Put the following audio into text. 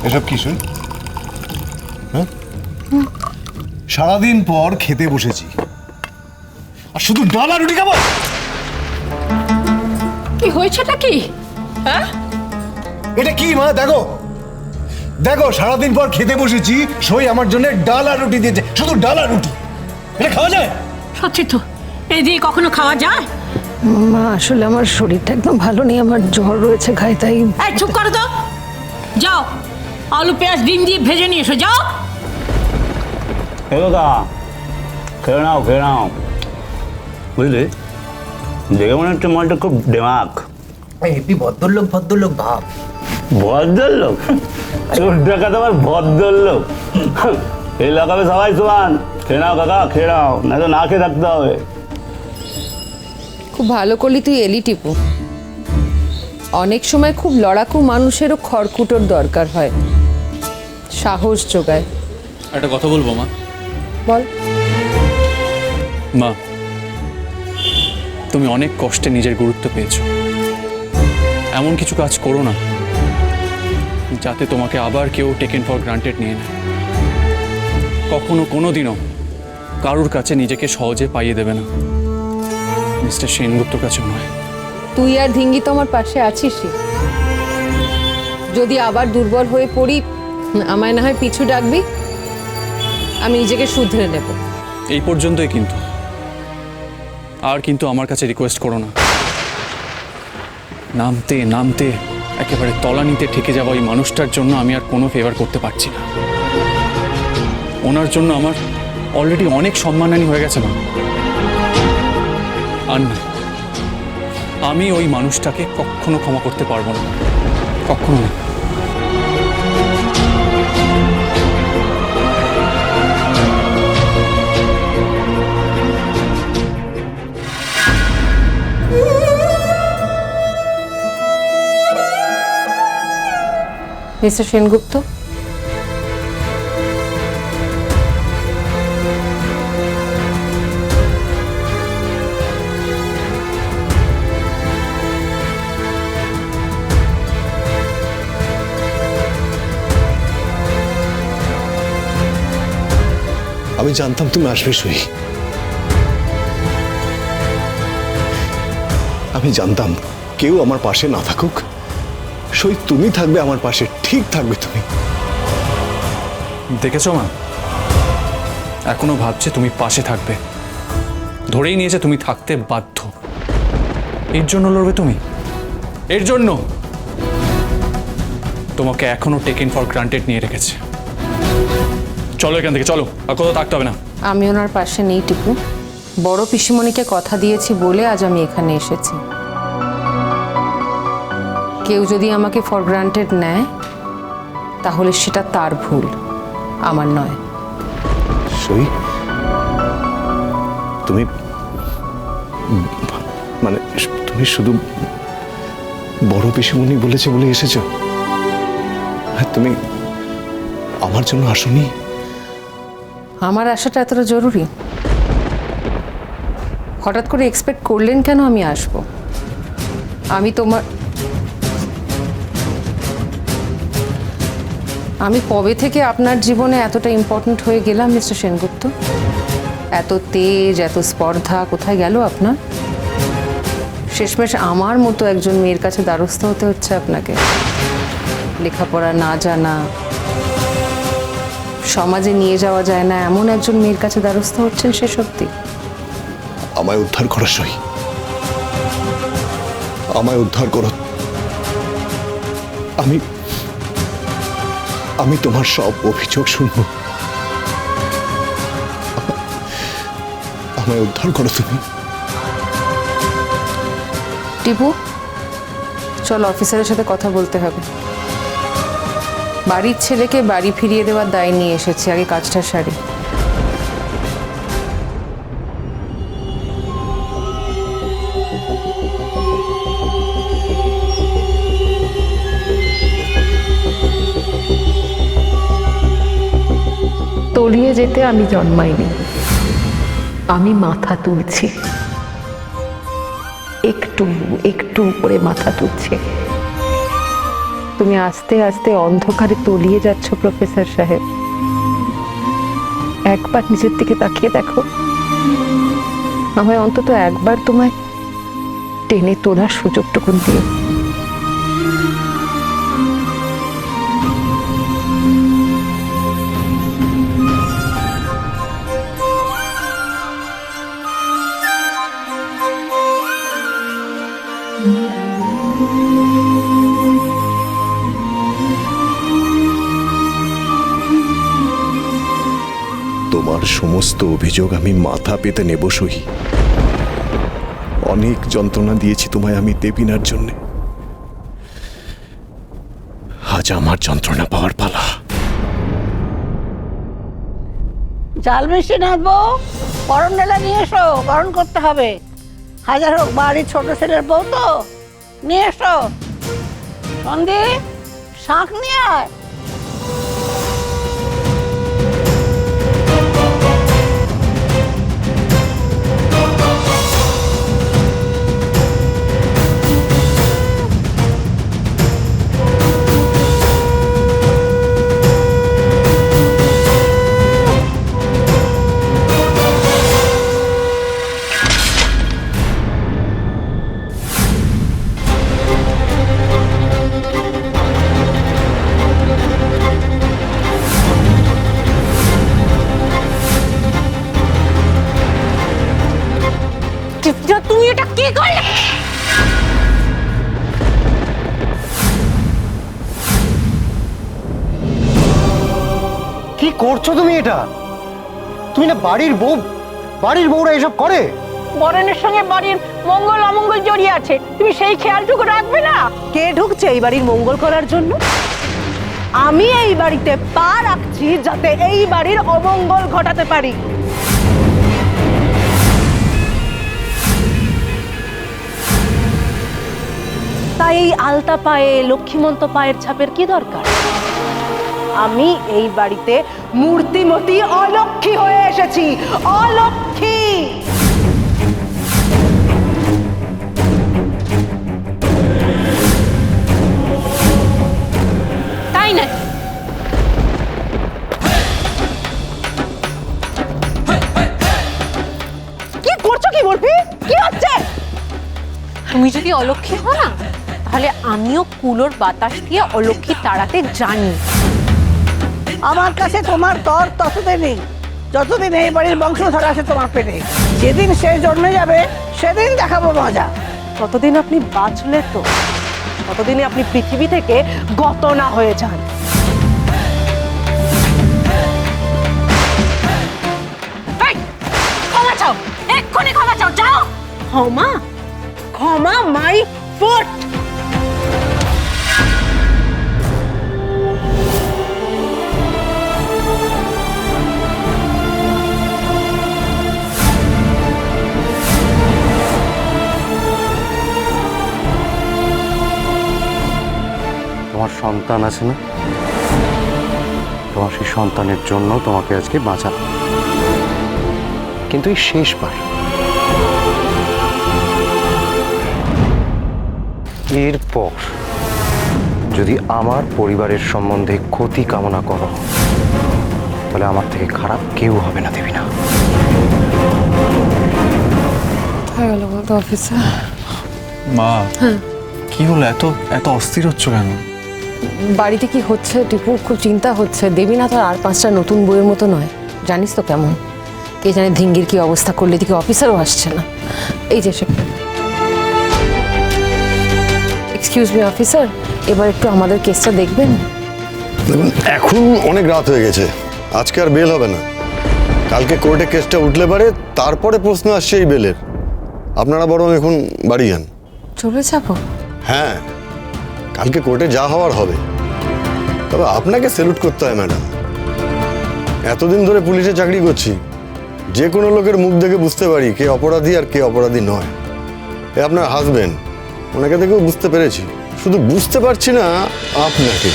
এসব কি শুন? হ্যাঁ, সারাদিন পর খেতে বসেছি আর শুধু ডাল আর রুটি খাবো? কি হয়েছেটা কি? হ্যাঁ, এটা কি মা? দেখো দেখো, সারাদিন পর খেতে বসেছি, সই আমার জন্য ডাল আর রুটি দিয়েছে, শুধু ডাল আর রুটি। এটা খাওয়া যায়? সত্যি তো, এই দিয়ে কখনো খাওয়া যায়? মা আসলে আমার শরীরটা একদম ভালো নেই, আমার জ্বর রয়েছে গায়ে, তাই। এই চুপ করো তো, যাও আলু পেঁয়াজ ডিম দিয়ে ভেজে নিয়ে এসো, যাও। দা খেয়ে নাও বুঝলি, দেখে মনে হচ্ছে মালটা খুব ডেমাক। হেপি ভদ্রলোক ভাব। ভদ্রলোক? চোর ডাকাত আমার ভদ্রলোক? এই লাগাবে সবাই সমান। খেয়ে নাও কাকা, খেয়ে নাও, না তো না খেয়ে থাকতে হবে। খুব ভালো করলি তুই এলি টিপু। অনেক সময় খুব লড়াকু মানুষেরও খড়কুটোর দরকার হয়, সাহস যোগায়। একটা কথা বলবো মা? বল। মা, তুমি অনেক কষ্টে নিজের গুরুত্ব পেয়েছো। এমন কিছু কাজ করো না যাতে তোমাকে আবার কেউ টেকেন ফর গ্রান্টেড নিয়ে নেয়। কখনো কোনোদিনও কারুর কাছে নিজেকে সহজে পাইয়ে দেবে না, মিস্টার সেনগুপ্তর কাছেও নয়। তুই আর ধিঙ্গি তো আমার পাশে আছিসই। যদি আবার দুর্বল হয়ে পড়ি, আমায় না হয় পিছু ডাকবি, আমি নিজেকে শুধরে নেব। এই পর্যন্তই কিন্তু, আর কিন্তু আমার কাছে রিকোয়েস্ট করো না। নামতে নামতে একেবারে তলানিতে ঠেকে যাওয়া ওই মানুষটার জন্য আমি আর কোনো ফেভার করতে পারছি না। ওনার জন্য আমার অলরেডি অনেক সম্মানহানি হয়ে গেছে না। আর না, আমি ওই মানুষটাকে কখনো ক্ষমা করতে পারবো না, কখনো না। মিস্টার সেনগুপ্ত, আমি জানতাম তুমি আসবে সই। আমি জানতাম কেউ আমার পাশে না থাকুক, সই তুমি থাকবে আমার পাশে, ঠিক থাকবে তুমি। দেখেছো মা, এখনো ভাবছে তুমি পাশে থাকবে, ধরেই নিয়েছে তুমি থাকতে বাধ্য। এর জন্য লড়বে তুমি? এর জন্য তোমাকে এখনো টেকেন ফর গ্রান্টেড নিয়ে রেখেছে। চলো এখান থেকে, চলো, আর কোথাও থাকতে হবে না। আমি ওনার পাশে নেই টিপু। বড় পিসিমণিকে কথা দিয়েছি বলে আজ আমি এখানে এসেছি। কেউ যদি আমাকে ফর গ্রান্টেড নেয়, তাহলে সেটা তার ভুল, আমার নয়। সই, তুমি মানে তুমি শুধু বড় পিসিমণি বলেছে বলে এসেছো? হ্যাঁ, তুমি আমার জন্য আসোনি? আমার আসাটা এতটা জরুরি? হঠাৎ করে এক্সপেক্ট করলেন কেন আমি আসবো? আমি কবে থেকে আপনার জীবনে এতটা ইম্পর্ট্যান্ট হয়ে গেলাম মিস্টার সেনগুপ্ত? এত তেজ, এত স্পর্ধা কোথায় গেল আপনার? শেষমেশ আমার মতো একজন মেয়ের কাছে দ্বারস্থ হতে হচ্ছে আপনাকে। লেখাপড়া না জানা, সমাজে নিয়ে যাওয়া যায় না এমন একজন মেয়ের কাছে দ্বারস্থ হচ্ছেন, সে সত্যি। আমায় উদ্ধার করো সই, আমায় উদ্ধার করো। আমি তোমার সব অভিযোগ শুনবো। আমায় উদ্ধার করো তুমি। টিপু, চল, অফিসারের সাথে কথা বলতে হবে। বাড়ির ছেলেকে বাড়ি ফিরিয়ে দেওয়ার দায় নিয়ে এসেছি, আগে কাজটা সারি। তলিয়ে যেতে আমি জন্মাইনি, আমি মাথা তুলছি, একটু একটু করে মাথা তুলছি। তুমি আস্তে আস্তে অন্ধকারে তলিয়ে যাচ্ছ প্রফেসর সাহেব। একবার নিজের দিকে তাকিয়ে দেখো, আমায় অন্তত একবার তোমায় টেনে তোলার সুযোগটুকু দিও। তোমার সমস্ত অভিযোগ আমি মাথা পেতে নেব সহি। অনেক যন্ত্রণা দিয়েছি তোমায় আমি দেবিনার জন্য। আজ আমার যন্ত্রণা পাওয়ার পালা। চাল মিষ্টি নাচবো, গরম ডেলা নিয়ে এসো, গরম করতে হবে। হাজার হোক বাড়ির ছোট ছেলের বউ তো, নিয়ে এসো। সন্ধি শাঁখ নিয়ে আয়। তুমি এটা কি করলে? কি করছো তুমি এটা? তুমি না বাড়ির বউ, বাড়ির বউরা এসব করে? বরণের সঙ্গে বাড়ির মঙ্গল অমঙ্গল জড়িয়ে আছে, তুমি সেই খেয়ালটুকু রাখবে না? কে ঢুকছে এই বাড়ির মঙ্গল করার জন্য? আমি এই বাড়িতে পা রাখছি যাতে এই বাড়ির অমঙ্গল ঘটাতে পারি। তাই এই আলতা পায়ে লক্ষ্মীমন্ত পায়ের ছাপের কি দরকার? আমি এই বাড়িতে মূর্তিমতী অলক্ষ্মী হয়ে এসেছি, অলক্ষ্মী। তাই না? কি করছো কি বলবি? কি হচ্ছে? তুমি যদি অলক্ষ্মী হও না, তাহলে আমিও কুলোর বাতাস দিয়ে অলক্ষ্মী তাড়াতে জানি। আমার কাছে তোমার তর ততদিনই, যতদিন এই বাড়ির বংশধর আছে তোমার পেটে। যেদিন সে জন্মে যাবে সেদিন দেখাবো মজা। ততদিন আপনি বাঁচলে তো, ততদিনে আপনি পৃথিবী থেকে গত না হয়ে যান। ক্ষমা চাও, এক্ষুনি ক্ষমা চাও, যাও। ক্ষমা? ক্ষমা মাই ফুট। তোমার সন্তান আছে না, তোমার সেই সন্তানের জন্য তোমাকে আজকে বাঁচানো, কিন্তু এই শেষবার। এরপর যদি আমার পরিবারের সম্বন্ধে ক্ষতি কামনা করো, তাহলে আমার থেকে খারাপ কেউ হবে না, দেবী না। কোথায় গেল বলতো অফিসার? মা, কি হলো? এত এত অস্থির হচ্ছ কেন? বাড়িতে কি হচ্ছে টিপু, খুব চিন্তা হচ্ছে। দেবী না তো আর 5টা নতুন বইয়ের মতো নয়, জানিস তো কেমন। কে জানে ধিঙ্গির কি অবস্থা করলে, দিকে অফিসারও আসছে না। এই যে সে, এক্সকিউজ মি অফিসার, এবার একটু আমাদের কেসটা দেখবেন। দেখুন, এখন অনেক রাত হয়ে গেছে, আজকে আর বেল হবে না। কালকে কোর্টে কেসটা উঠলে পারে, তারপরে প্রশ্ন আসছে এই বেলের। আপনারা বরং এখন বাড়ি যান। চলে যাবো? হ্যাঁ, কালকে কোর্টে যা হওয়ার হবে। তবে আপনাকে স্যালুট করতে হয় ম্যাডাম। এতদিন ধরে পুলিশে চাকরি করছি, যে কোনো লোকের মুখ দেখে বুঝতে পারি কে অপরাধী আর কে অপরাধী নয়। এ আপনার হাজবেন্ড, ওনাকে দেখেও বুঝতে পেরেছি, শুধু বুঝতে পারছি না আপনাকে।